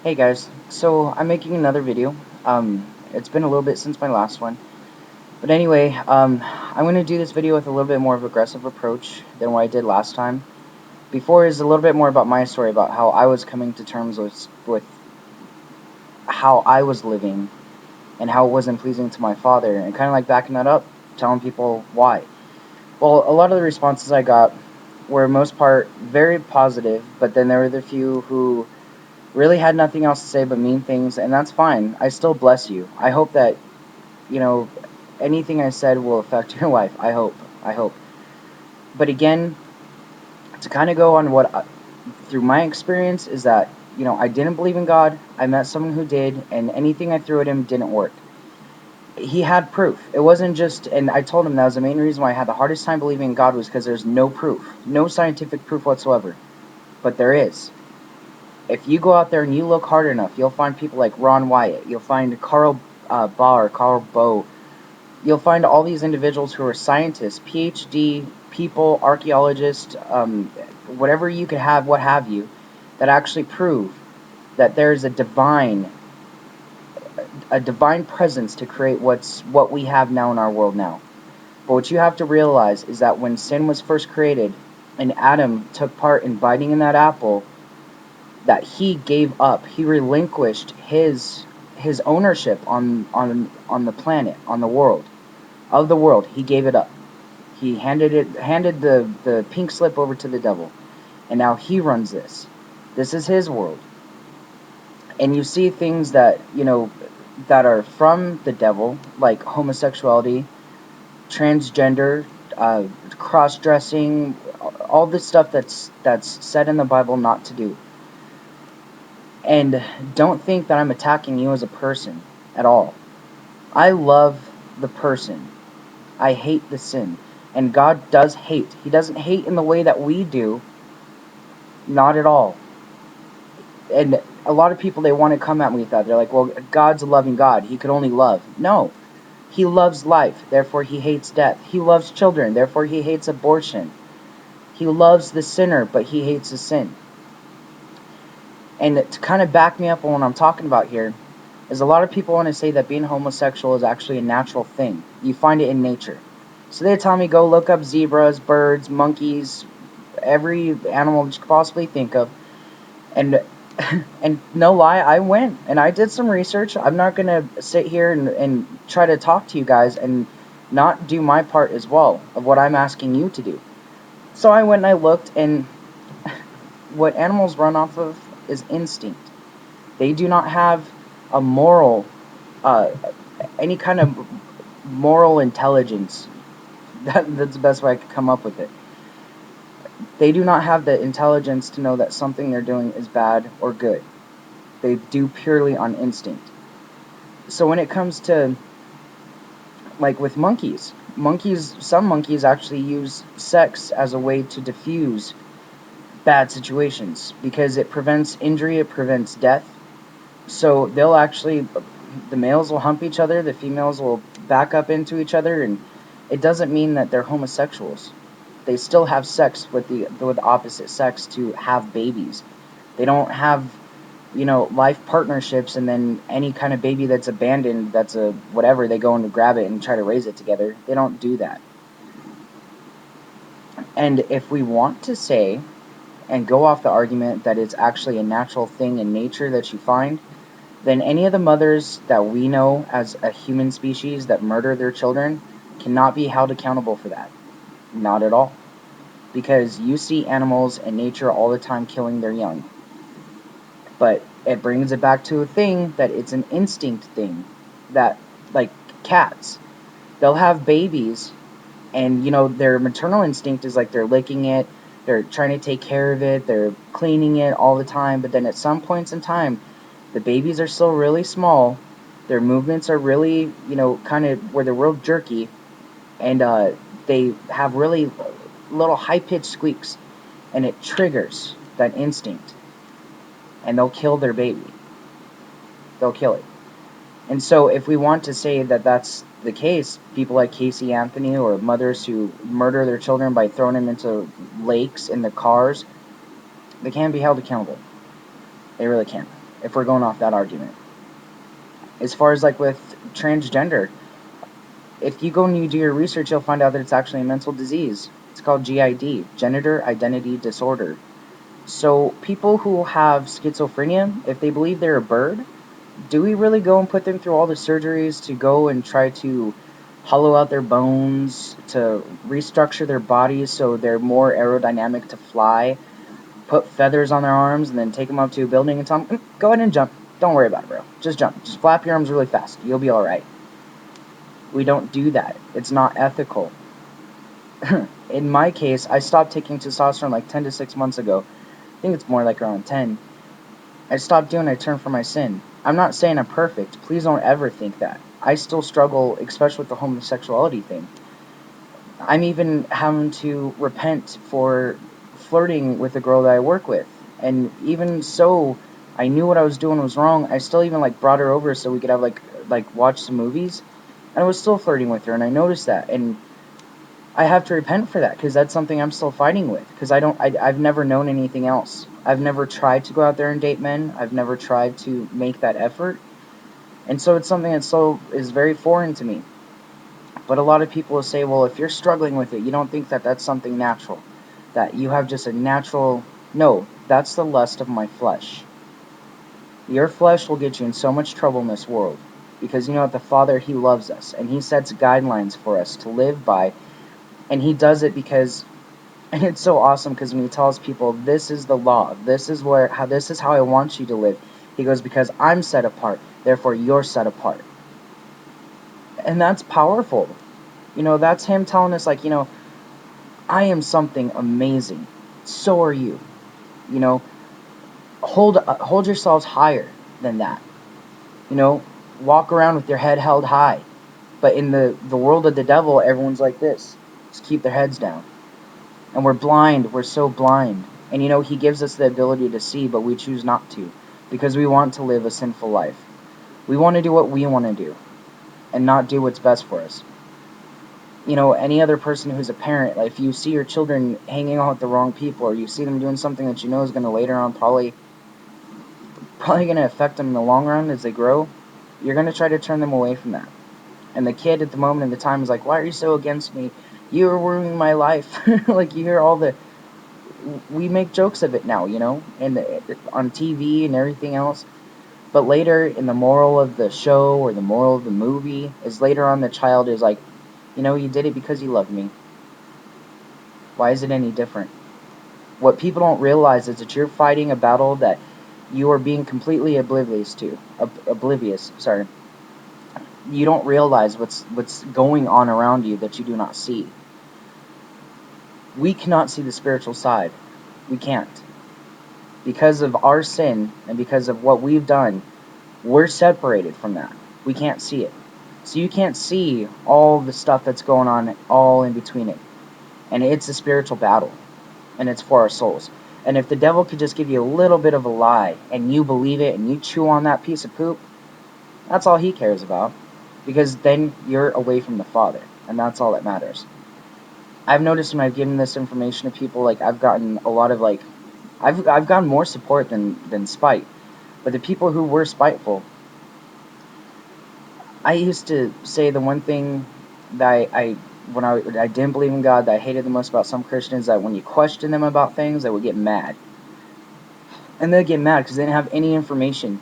Hey guys, so I'm making another video. It's been a little bit since my last one, but anyway, I'm gonna do this video with a little bit more of an aggressive approach than what I did last time. Before is a little bit more about my story, about how I was coming to terms with how I was living and how it wasn't pleasing to my father, and kind of like backing that up, telling people why. Well, a lot of the responses I got were most part very positive, but then there were the few who really had nothing else to say but mean things, and that's fine. I still bless you. I hope that, you know, anything I said will affect your life. I hope. I hope. But again, to kind of go on through my experience is that, I didn't believe in God. I met someone who did, and anything I threw at him didn't work. He had proof. It wasn't just, and I told him that was the main reason why I had the hardest time believing in God, was because there's no proof. No scientific proof whatsoever. But there is. If you go out there and you look hard enough, you'll find people like Ron Wyatt. You'll find Carl Barr, Carl Bow. You'll find all these individuals who are scientists, PhD people, archaeologists, whatever you could have, what have you, that actually prove that there's a divine presence to create what we have now in our world now. But what you have to realize is that when sin was first created and Adam took part in biting in that apple, that he gave up. He relinquished his ownership on the planet, on the world, of the world. He gave it up. He handed the pink slip over to the devil, and now he runs this. This is his world. And you see things that, that are from the devil, like homosexuality, transgender, cross-dressing, all this stuff that's said in the Bible not to do. And don't think that I'm attacking you as a person at all. I love the person. I hate the sin. And God does hate. He doesn't hate in the way that we do. Not at all. And a lot of people, they want to come at me with that. They're like, well, God's a loving God. He could only love. No. He loves life. Therefore, he hates death. He loves children. Therefore, he hates abortion. He loves the sinner, but he hates the sin. And to kind of back me up on what I'm talking about here, is a lot of people want to say that being homosexual is actually a natural thing. You find it in nature. So they tell me, go look up zebras, birds, monkeys, every animal you could possibly think of. And and no lie, I went and I did some research. I'm not going to sit here and try to talk to you guys and not do my part as well of what I'm asking you to do. So I went and I looked, and what animals run off of is instinct. They do not have a moral, uh, any kind of moral intelligence. That's the best way I could come up with it. They do not have the intelligence to know that something they're doing is bad or good. They do purely on instinct. So when it comes to, like with some monkeys actually use sex as a way to diffuse bad situations, because it prevents injury, it prevents death. So the males will hump each other, the females will back up into each other, and it doesn't mean that they're homosexuals. They still have sex with the opposite sex to have babies. They don't have, life partnerships, and then any kind of baby that's abandoned, that's a whatever, they go and grab it and try to raise it together. They don't do that. And if we want to say and go off the argument that it's actually a natural thing in nature that you find, then any of the mothers that we know as a human species that murder their children cannot be held accountable for that. Not at all. Because you see animals in nature all the time killing their young. But it brings it back to a thing that it's an instinct thing. That, like cats, they'll have babies, and their maternal instinct is like they're licking it, they're trying to take care of it, they're cleaning it all the time. But then at some points in time, the babies are still really small, their movements are really, kind of where they're real jerky, and they have really little high-pitched squeaks, and it triggers that instinct, and they'll kill their baby. They'll kill it. And so if we want to say that that's the case, people like Casey Anthony, or mothers who murder their children by throwing them into lakes in the cars, they can't be held accountable. They really can't. if we're going off that argument. As far as like with transgender, if you go and you do your research, you'll find out that it's actually a mental disease. It's called GID, Gender Identity Disorder. So people who have schizophrenia, if they believe they're a bird, do we really go and put them through all the surgeries to go and try to hollow out their bones, to restructure their bodies so they're more aerodynamic to fly, put feathers on their arms, and then take them up to a building and tell them, go ahead and jump. Don't worry about it, bro. Just jump. Just flap your arms really fast. You'll be alright. We don't do that. It's not ethical. In my case, I stopped taking testosterone like 10 to 6 months ago. I think it's more like around 10. I stopped doing it, I turned from my sin. I'm not saying I'm perfect. Please don't ever think that. I still struggle, especially with the homosexuality thing. I'm even having to repent for flirting with a girl that I work with. And even so, I knew what I was doing was wrong. I still even like brought her over so we could have like watch some movies. And I was still flirting with her, and I noticed that. And I have to repent for that, because that's something I'm still fighting with, because I've never known anything else. I've never tried to go out there and date men. I've never tried to make that effort. And so it's something that is very foreign to me. But a lot of people will say, well, if you're struggling with it, you don't think that that's something natural, that you have just a natural... No, that's the lust of my flesh. Your flesh will get you in so much trouble in this world, because you know what, the Father, He loves us, and He sets guidelines for us to live by. And He does it because, and it's so awesome, because when He tells people, this is the law, this is how I want you to live, He goes, because I'm set apart, therefore you're set apart. And that's powerful. You know, that's Him telling us, like, you know, I am something amazing. So are you. You know, hold yourselves higher than that. You know, walk around with your head held high. But in the world of the devil, everyone's like this. Just keep their heads down. And we're blind. We're so blind. And you know, He gives us the ability to see, but we choose not to. Because we want to live a sinful life. We want to do what we want to do. And not do what's best for us. You know, any other person who's a parent, like if you see your children hanging out with the wrong people, or you see them doing something that you know is going to later on probably going to affect them in the long run as they grow, you're going to try to turn them away from that. And the kid at the moment in the time is like, why are you so against me? You are ruining my life. Like, you hear all the... We make jokes of it now, you know, and on TV and everything else. But later, in the moral of the show or the moral of the movie, is later on the child is like, you know, you did it because you loved me. Why is it any different? What people don't realize is that you're fighting a battle that you are being completely oblivious to. You don't realize what's going on around you that you do not see. We cannot see the spiritual side. We can't. Because of our sin and because of what we've done, we're separated from that. We can't see it. So you can't see all the stuff that's going on all in between it. And it's a spiritual battle. And it's for our souls. And if the devil could just give you a little bit of a lie, and you believe it, and you chew on that piece of poop, that's all he cares about. Because then you're away from the Father. And that's all that matters. I've noticed when I've given this information to people, like, I've gotten a lot of, like... I've gotten more support than spite. But the people who were spiteful... I used to say the one thing that when I didn't believe in God, that I hated the most about some Christians, that when you question them about things, they would get mad. And they'd get mad because they didn't have any information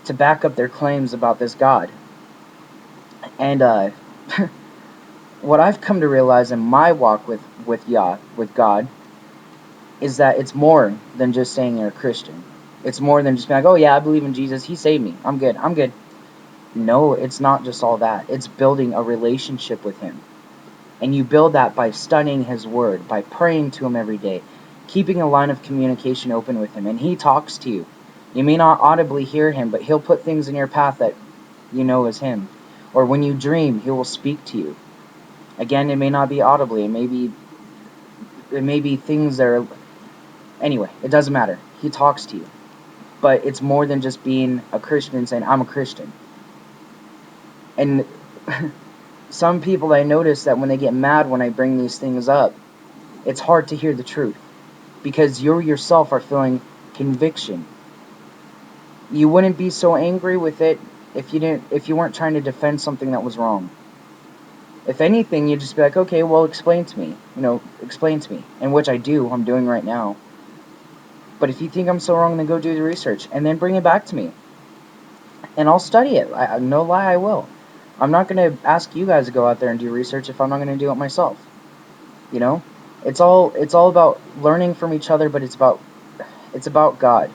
to back up their claims about this God. And what I've come to realize in my walk with God, is that it's more than just saying you're a Christian. It's more than just being like, oh yeah, I believe in Jesus, He saved me, I'm good. No, it's not just all that. It's building a relationship with Him. And you build that by studying His Word, by praying to Him every day, keeping a line of communication open with Him. And He talks to you. You may not audibly hear Him, but He'll put things in your path that you know is Him. Or when you dream, He will speak to you. Again, it may not be audibly. It may be things that are... Anyway, it doesn't matter. He talks to you. But it's more than just being a Christian and saying, I'm a Christian. And some people, I notice that when they get mad when I bring these things up, it's hard to hear the truth. Because you yourself are feeling conviction. You wouldn't be so angry with it if you weren't trying to defend something that was wrong. If anything, you'd just be like, okay, well, explain to me. Explain to me. And which I'm doing right now. But if you think I'm so wrong, then go do the research and then bring it back to me. And I'll study it. No lie, I will. I'm not going to ask you guys to go out there and do research if I'm not going to do it myself. It's all about learning from each other, but it's about God.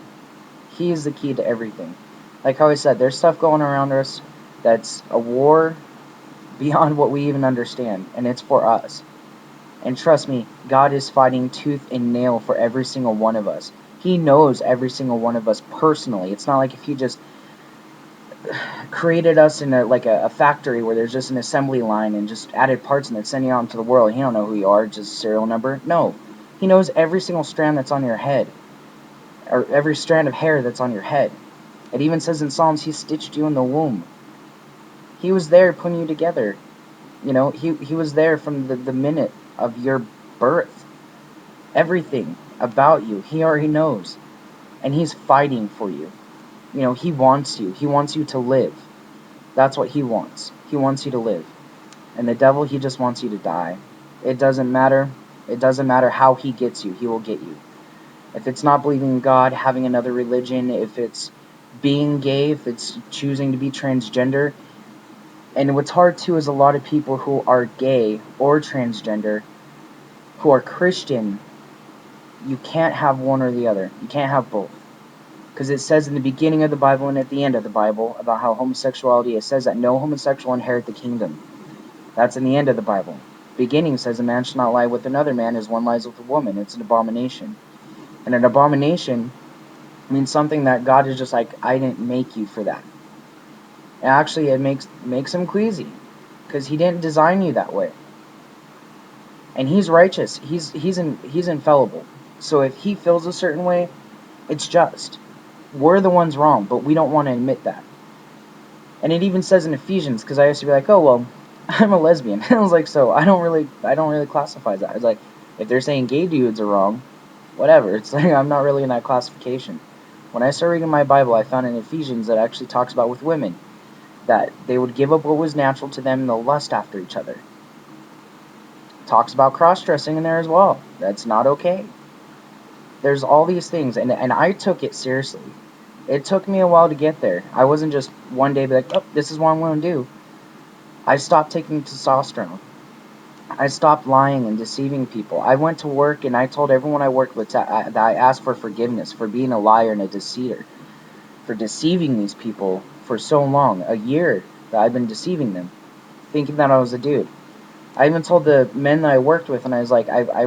He is the key to everything. Like how I said, there's stuff going around us that's a war beyond what we even understand, and it's for us. And trust me, God is fighting tooth and nail for every single one of us. He knows every single one of us personally. It's not like if He just created us in a factory where there's just an assembly line and just added parts and then sending out into the world. He don't know who you are, just a serial number. No. He knows every single strand that's on your head, or every strand of hair that's on your head. It even says in Psalms, He stitched you in the womb. He was there putting you together. He was there from the minute of your birth. Everything about you, He already knows. And He's fighting for you. He wants you. He wants you to live. That's what He wants. He wants you to live. And the devil, he just wants you to die. It doesn't matter. It doesn't matter how he gets you. He will get you. If it's not believing in God, having another religion, if it's being gay, if it's choosing to be transgender. And what's hard too is a lot of people who are gay or transgender, who are Christian, you can't have one or the other. You can't have both. Because it says in the beginning of the Bible and at the end of the Bible about how homosexuality, it says that no homosexual inherit the kingdom. That's in the end of the Bible. Beginning says a man shall not lie with another man as one lies with a woman. It's an abomination. And an abomination means something that God is just like, I didn't make you for that. And actually, it makes him queasy. Because He didn't design you that way. And He's righteous. He's infallible. So if He feels a certain way, it's just. We're the ones wrong, but we don't want to admit that. And it even says in Ephesians, because I used to be like, oh, well, I'm a lesbian. I was like, so I don't really classify that. It's like, if they're saying gay dudes are wrong, whatever. It's like, I'm not really in that classification. When I started reading my Bible, I found in Ephesians that actually talks about with women, that they would give up what was natural to them and they'll lust after each other. Talks about cross-dressing in there as well. That's not okay. There's all these things, and I took it seriously. It took me a while to get there. I wasn't just one day be like, oh, this is what I'm going to do. I stopped taking testosterone. I stopped lying and deceiving people. I went to work and I told everyone I worked with that I asked for forgiveness for being a liar and a deceiver, for deceiving these people for so long, a year that I've been deceiving them, thinking that I was a dude. I even told the men that I worked with, and I was like, I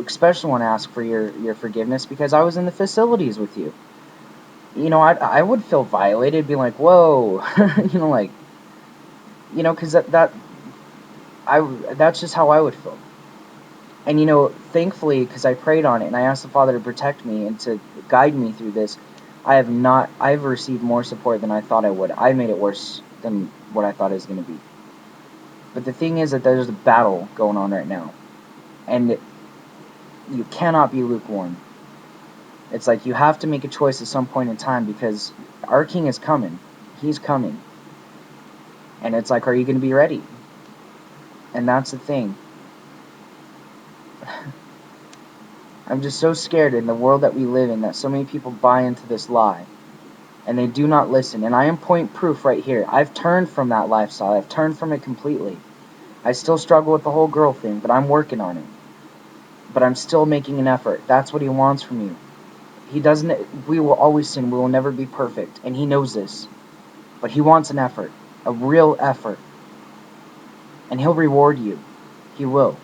especially want to ask for your forgiveness because I was in the facilities with you. I would feel violated, being like, whoa, because that's just how I would feel. And thankfully, because I prayed on it and I asked the Father to protect me and to guide me through this, I've received more support than I thought I would. I made it worse than what I thought it was going to be. But the thing is that there's a battle going on right now. And you cannot be lukewarm. It's like you have to make a choice at some point in time because our King is coming. He's coming. And it's like, are you going to be ready? And that's the thing. I'm just so scared in the world that we live in that so many people buy into this lie. And they do not listen. And I am point proof right here. I've turned from that lifestyle. I've turned from it completely. I still struggle with the whole girl thing, but I'm working on it. But I'm still making an effort. That's what He wants from you. We will always sin. We will never be perfect. And He knows this. But He wants an effort. A real effort. And He'll reward you. He will.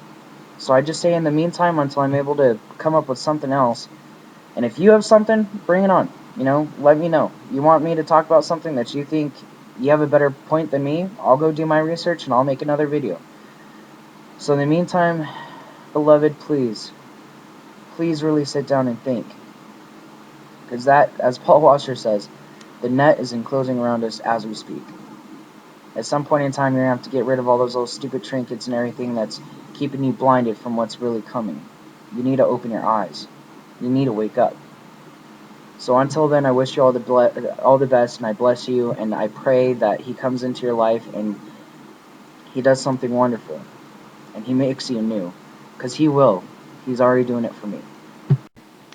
So I just say in the meantime, until I'm able to come up with something else, and if you have something, bring it on. Let me know. You want me to talk about something that you think you have a better point than me, I'll go do my research and I'll make another video. So in the meantime, beloved, please really sit down and think. Because that, as Paul Washer says, the net is enclosing around us as we speak. At some point in time, you're going to have to get rid of all those little stupid trinkets and everything that's keeping you blinded from what's really coming. You need to open your eyes. You need to wake up. So until then, I wish you all the best, and I bless you, and I pray that he comes into your life and he does something wonderful, and he makes you new, because he will. He's already doing it for me.